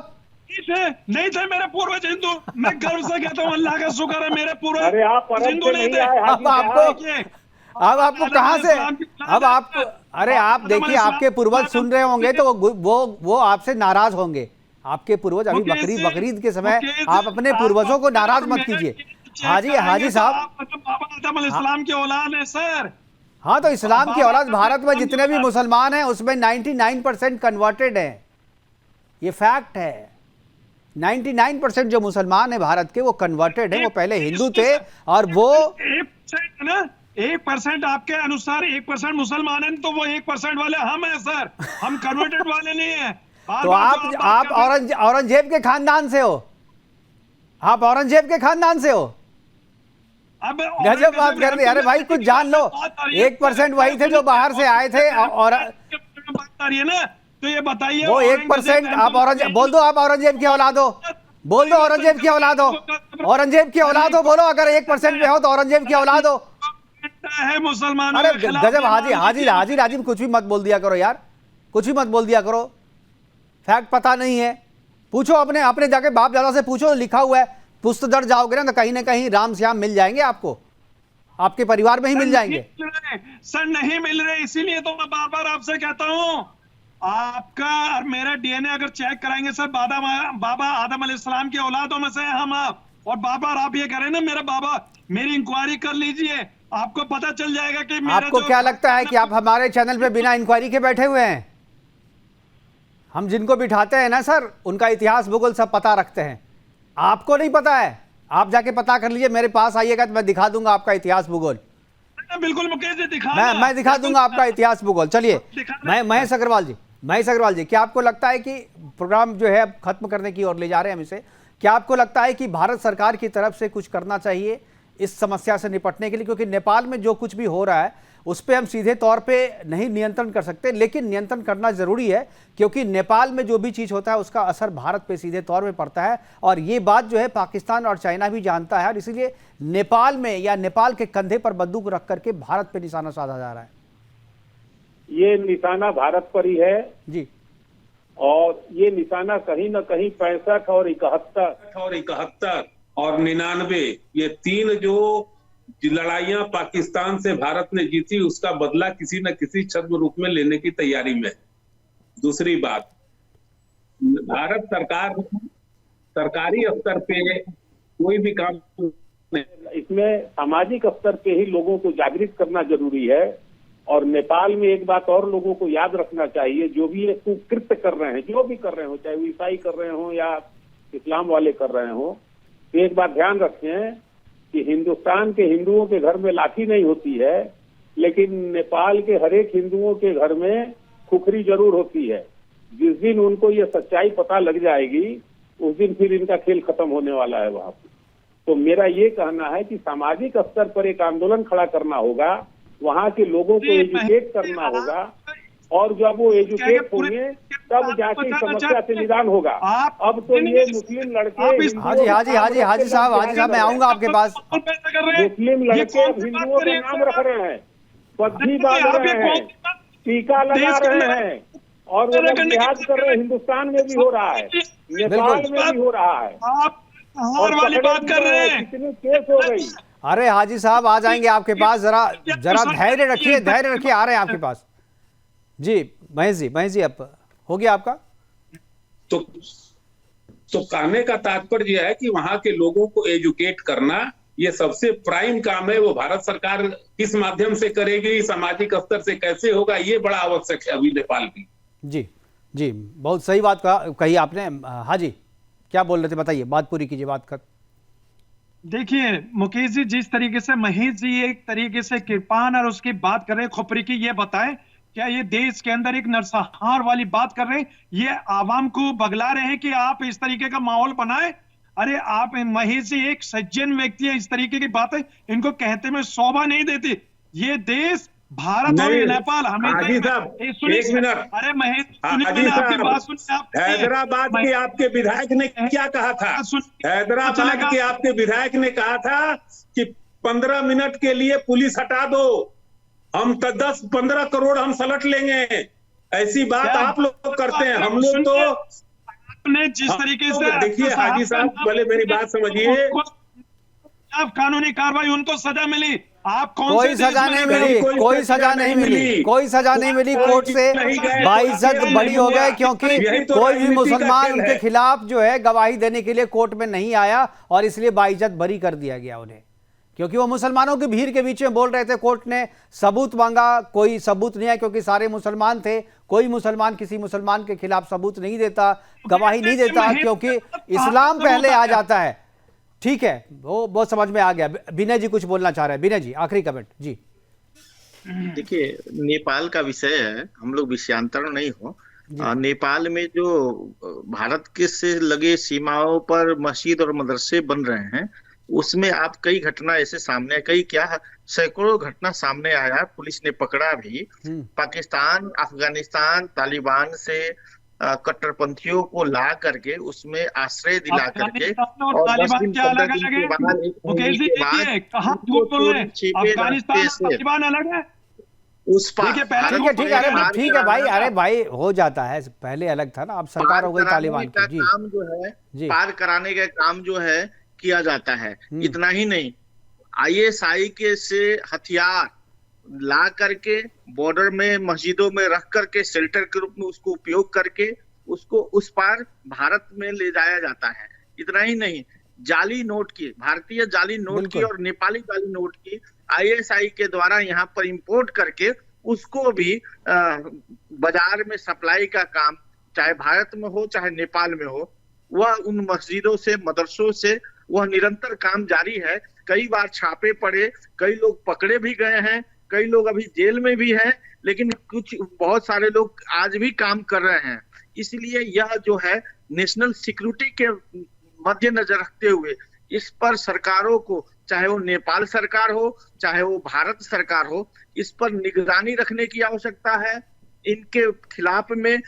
नहीं थे मेरे पूर्वज हिंदू। मैं गर्व से कहता हूँ, अल्लाह का शुक्र है मेरे पूर्वज हिंदू नहीं थे। अब आपको कहां से, अब आपको, अरे आप देखिए, आपके पूर्वज सुन रहे होंगे तो वो आपसे नाराज होंगे। आपके पूर्वज अभी बकरीद के समय आप अपने पूर्वजों को नाराज मत कीजिए। हाजी साहब, इस्लाम की औलाद है सर। हाँ, तो इस्लाम की औलाद भारत में जितने भी मुसलमान हैं उसमें 99% कन्वर्टेड हैं। ये फैक्ट है। 99% जो मुसलमान है भारत के वो कन्वर्टेड है। वो पहले हिंदू थे और वो 1% आपके अनुसार 1% मुसलमान है, तो वो 1% वाले हम हैं सर। हम कन्वर्टेड वाले नहीं है। तो आप औरंगजेब के खानदान से हो? आप औरंगजेब के खानदान से हो? अब गजब बात कर रहे। अरे भाई कुछ जान लो। 1% वही थे जो बाहर से आए थे, और बात आ रही है ना, तो ये बताइए वो 1% आप औरंगजेब बोल दो। आप औरंगजेब की औलाद हो, बोल दो औरंगजेब की औलाद हो। औरंगजेब की औलाद हो बोलो। अगर 1% में हो तो औरंगजेब की औलाद हो। है मुसलमानों। अरे गजब। हाजी राजिम कुछ भी मत बोल दिया करो यार, कुछ भी मत बोल दिया करो। फैक्ट पता नहीं है, पूछो अपने जाके बाप दादा से पूछो, लिखा हुआ है। पुस्तक दर्ज जाओगे ना कहीं राम श्याम मिल जाएंगे आपको, आपके परिवार में ही मिल जाएंगे। सर नहीं मिल रहे, इसीलिए तो मैं बार बार आपसे कहता हूं, आपका और मेरा DNA अगर चेक कराएंगे सर, बाबा आदम अलैहिस्सलाम की औलादों में से हम आप। और बार बार आप ये कह रहे हैं ना मेरा बाबा, मेरी इंक्वायरी कर लीजिए, आपको पता चल जाएगा कि मेरा आपको क्या लगता है कि आप हमारे चैनल पे बिना इंक्वायरी के बैठे हुए हैं? हम जिनको बिठाते हैं ना सर, उनका इतिहास भूगोल सब पता रखते हैं। आपको नहीं पता है, आप जाके पता कर लीजिए, मेरे पास आइएगा तो मैं दिखा दूंगा आपका इतिहास भूगोल। बिल्कुल मुकेश जी दिखा, मैं दिखा दूंगा आपका इतिहास भूगोल। चलिए, मैं महेश अग्रवाल जी, क्या आपको लगता है कि प्रोग्राम जो है अब खत्म करने की ओर ले जा रहे हैं हम इसे, क्या आपको लगता है कि भारत सरकार की तरफ से कुछ करना चाहिए इस समस्या से निपटने के लिए? क्योंकि नेपाल में जो कुछ भी हो रहा है उस पर हम सीधे तौर पे नहीं नियंत्रण कर सकते, लेकिन नियंत्रण करना जरूरी है, क्योंकि नेपाल में जो भी चीज़ होता है उसका असर भारत पे सीधे तौर पे पड़ता है। और ये बात जो है पाकिस्तान और चाइना भी जानता है, और इसीलिए नेपाल में या नेपाल के कंधे पर बंदूक रख करके भारत पे निशाना साधा जा रहा है। ये निशाना भारत पर ही है जी, और ये निशाना कहीं न कहीं 65 और 71 और 99, ये 3 जो लड़ाइयां पाकिस्तान से भारत ने जीती, उसका बदला किसी न किसी छद्म रूप में लेने की तैयारी में। दूसरी बात, भारत सरकार सरकारी स्तर पे कोई भी काम, इसमें सामाजिक स्तर पे ही लोगों को जागृत करना जरूरी है। और नेपाल में एक बात और लोगों को याद रखना चाहिए, जो भी ये कुकृत्य कर रहे हैं, जो भी कर रहे हो, चाहे वो ईसाई कर रहे हो या इस्लाम वाले कर रहे हो, तो एक बात ध्यान रखें कि हिंदुस्तान के हिंदुओं के घर में लाठी नहीं होती है, लेकिन नेपाल के हर एक हिंदुओं के घर में खुखरी जरूर होती है। जिस दिन उनको ये सच्चाई पता लग जाएगी, उस दिन फिर इनका खेल खत्म होने वाला है वहां पर। तो मेरा ये कहना है कि सामाजिक स्तर पर एक आंदोलन खड़ा करना होगा, वहां के लोगों को एजुकेट करना होगा, और जब वो एजुकेट होंगे तब जाके इस समस्या से निदान होगा। अब तो ये मुस्लिम लड़के, हाजी साहब मैं आऊंगा आपके पास। मुस्लिम लड़के अब हिंदुओं के नाम रख रहे हैं, पद्धति बांध रहे हैं, टीका लगा रहे हैं, और वो लोग जिहाद कर रहे हैं। हिंदुस्तान में भी हो रहा है, नेपाल में भी हो रहा है, और वाली बात कर रहे हैं। कितनी केस हो गई। अरे हाजी साहब आ जाएंगे आपके पास, जरा धैर्य रखिए, आ रहे हैं आपके पास। जी महेश जी अब हो गया आपका? तो कहने का तात्पर्य यह है कि वहां के लोगों को एजुकेट करना ये सबसे प्राइम काम है। वो भारत सरकार किस माध्यम से करेगी, सामाजिक स्तर से कैसे होगा, ये बड़ा आवश्यक है अभी नेपाल भी। जी बहुत सही बात कही आपने। हाजी क्या बोल रहे थे, बताइए, बात पूरी कीजिए, बात कर। देखिए मुकेश जी, जिस तरीके से महेश जी एक तरीके से कृपान और उसकी बात कर रहे हैं खोपड़ी की, ये बताएं क्या ये देश के अंदर एक नरसंहार वाली बात कर रहे हैं? ये आवाम को बगला रहे हैं कि आप इस तरीके का माहौल बनाएं? अरे आप महेश जी एक सज्जन व्यक्ति है, इस तरीके की बातें इनको कहते में शोभा नहीं देती। ये देश भारत और नेपाल हमें एक मिनट, अरे महेश आपकी बात सुनिए। हैदराबाद के आपके विधायक ने क्या कहा था? हैदराबाद के आपके विधायक ने कहा था कि 15 मिनट के लिए पुलिस हटा दो, हम 10-15 करोड़ हम सलट लेंगे। ऐसी बात आप लोग करते हैं, हम लोग तो आपने जिस तरीके से देखिए हाजी साहब, पहले मेरी बात समझिए। आप कानूनी कार्रवाई, उनको सजा मिली, आप कोई सजा नहीं मिली, कोई सजा नहीं मिली कोर्ट से। बाइज्जत बड़ी हो गए, क्योंकि कोई भी मुसलमान उनके खिलाफ जो है गवाही देने के लिए कोर्ट में नहीं आया, और इसलिए बाइज्जत बरी कर दिया गया उन्हें, क्योंकि वो मुसलमानों की भीड़ के बीच में बोल रहे थे। कोर्ट ने सबूत मांगा, कोई सबूत नहीं है, क्योंकि सारे मुसलमान थे। कोई मुसलमान किसी मुसलमान के खिलाफ सबूत नहीं देता, गवाही नहीं देता, क्योंकि इस्लाम पहले आ जाता है। ठीक है, वो समझ में आ गया। विनय जी कुछ बोलना चाह रहे हैं। विनय जी आखिरी कमेंट जी। देखिए नेपाल का विषय है, हम लोग विषयांतर नहीं हो। नेपाल में जो भारत के से लगे सीमाओं पर मस्जिद और मदरसे बन रहे हैं, उसमें आप कई घटना ऐसे सामने, सैकड़ों घटना सामने आया, पुलिस ने पकड़ा भी। पाकिस्तान, अफगानिस्तान, तालिबान से कट्टरपंथियों को ला करके उसमें आश्रय दिला करके, और 10 दिन 15 दिन के बाद उस पार ठीक है भाई, अरे भाई हो जाता है, पहले अलग था ना, अब सरकार हो गई तालिबान की। जी काम जो है पार कराने का काम जो है किया जाता है। इतना ही नहीं, ISI के से हथियार ला करके बॉर्डर में मस्जिदों में रख करके शेल्टर के रूप में उसको उपयोग करके उसको उस पार भारत में ले जाया जाता है। इतना ही नहीं, जाली नोट की, भारतीय जाली नोट की बिल्कुल। और नेपाली जाली नोट की आईएसआई के द्वारा यहाँ पर इंपोर्ट करके उसको भी बाजार में सप्लाई का काम, चाहे भारत में हो चाहे नेपाल में हो, वह उन मस्जिदों से, मदरसों से वह निरंतर काम जारी है। कई बार छापे पड़े, कई लोग पकड़े भी गए हैं, कई लोग अभी जेल में भी हैं, लेकिन कुछ बहुत सारे लोग आज भी काम कर रहे हैं। इसलिए यह जो है नेशनल सिक्योरिटी के मद्देनजर रखते हुए इस पर सरकारों को, चाहे वो नेपाल सरकार हो चाहे वो भारत सरकार हो, इस पर निगरानी रखने की आवश्यकता है। इनके खिलाफ में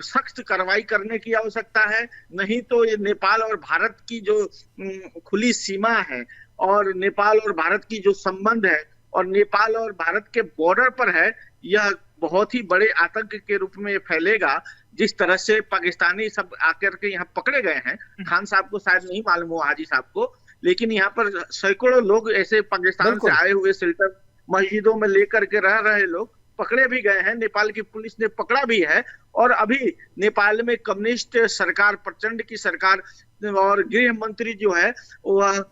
सख्त कार्रवाई करने की आवश्यकता है। नहीं तो ये नेपाल और भारत की जो खुली सीमा है और नेपाल और भारत की जो संबंध है और नेपाल और भारत के बॉर्डर पर है, यह बहुत ही बड़े आतंक के रूप में फैलेगा। जिस तरह से पाकिस्तानी सब आकर के यहाँ पकड़े गए हैं, खान साहब को शायद नहीं मालूम हो, हाजी साहब को, लेकिन यहाँ पर सैकड़ों लोग ऐसे पाकिस्तान से आए हुए शेल्टर मस्जिदों में लेकर के रह रहे लोग पकड़े भी गए हैं। नेपाल की पुलिस ने पकड़ा भी है। और अभी नेपाल में कम्युनिस्ट सरकार, प्रचंड की सरकार और गृह मंत्री जो है वह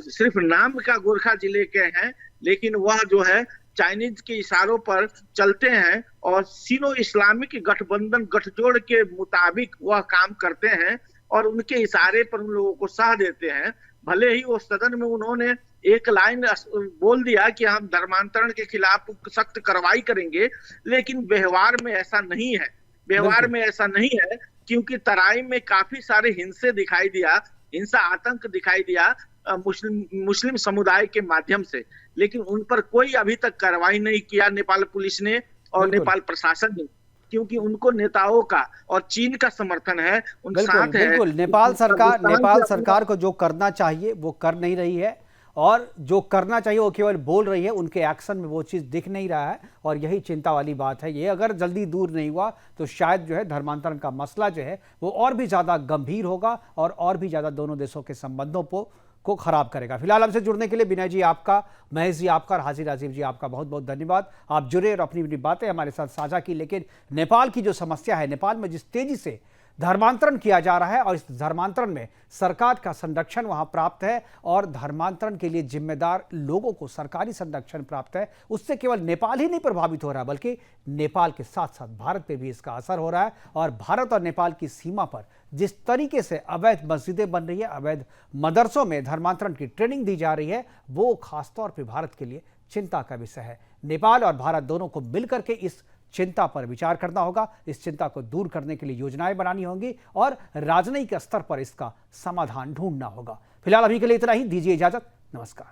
सिर्फ नाम का गोरखा जिले के हैं, लेकिन वह जो है चाइनीज के इशारों पर चलते हैं और सीनो इस्लामिक गठबंधन, गठजोड़ के मुताबिक वह काम करते हैं और उनके इशारे पर उन लोगों को साथ देते हैं। भले ही वो सदन में उन्होंने एक लाइन बोल दिया कि हम धर्मांतरण के खिलाफ सख्त कार्रवाई करेंगे, लेकिन व्यवहार में ऐसा नहीं है। व्यवहार में ऐसा नहीं है, क्योंकि तराई में काफी सारे हिंसा दिखाई दिया, हिंसा आतंक दिखाई दिया मुस्लिम समुदाय के माध्यम से, लेकिन उन पर कोई अभी तक कार्रवाई नहीं किया नेपाल पुलिस ने और नेपाल प्रशासन ने, क्योंकि उनको नेताओं का और चीन का समर्थन है, उन साथ है। बिल्कुल नेपाल सरकार को जो करना चाहिए वो कर नहीं रही है, और जो करना चाहिए वो केवल बोल रही है, उनके एक्शन में वो चीज़ दिख नहीं रहा है। और यही चिंता वाली बात है। ये अगर जल्दी दूर नहीं हुआ तो शायद जो है धर्मांतरण का मसला जो है वो और भी ज़्यादा गंभीर होगा और भी ज़्यादा दोनों देशों के संबंधों को खराब करेगा। फिलहाल हमसे जुड़ने के लिए विनय जी आपका, महेश जी आपका और हाजी राजीव जी आपका बहुत बहुत धन्यवाद। आप जुड़े और अपनी अपनी बातें हमारे साथ साझा की। लेकिन नेपाल की जो समस्या है, नेपाल में जिस तेजी से धर्मांतरण किया जा रहा है और इस धर्मांतरण में सरकार का संरक्षण वहां प्राप्त है और धर्मांतरण के लिए जिम्मेदार लोगों को सरकारी संरक्षण प्राप्त है, उससे केवल नेपाल ही नहीं प्रभावित हो रहा है, बल्कि नेपाल के साथ साथ भारत पे भी इसका असर हो रहा है। और भारत और नेपाल की सीमा पर जिस तरीके से अवैध मस्जिदें बन रही है, अवैध मदरसों में धर्मांतरण की ट्रेनिंग दी जा रही है, वो खासतौर पर भारत के लिए चिंता का विषय है। नेपाल और भारत दोनों को मिलकर के इस चिंता पर विचार करना होगा। इस चिंता को दूर करने के लिए योजनाएं बनानी होंगी और राजनयिक स्तर पर इसका समाधान ढूंढना होगा। फिलहाल अभी के लिए इतना ही, दीजिए इजाजत, नमस्कार।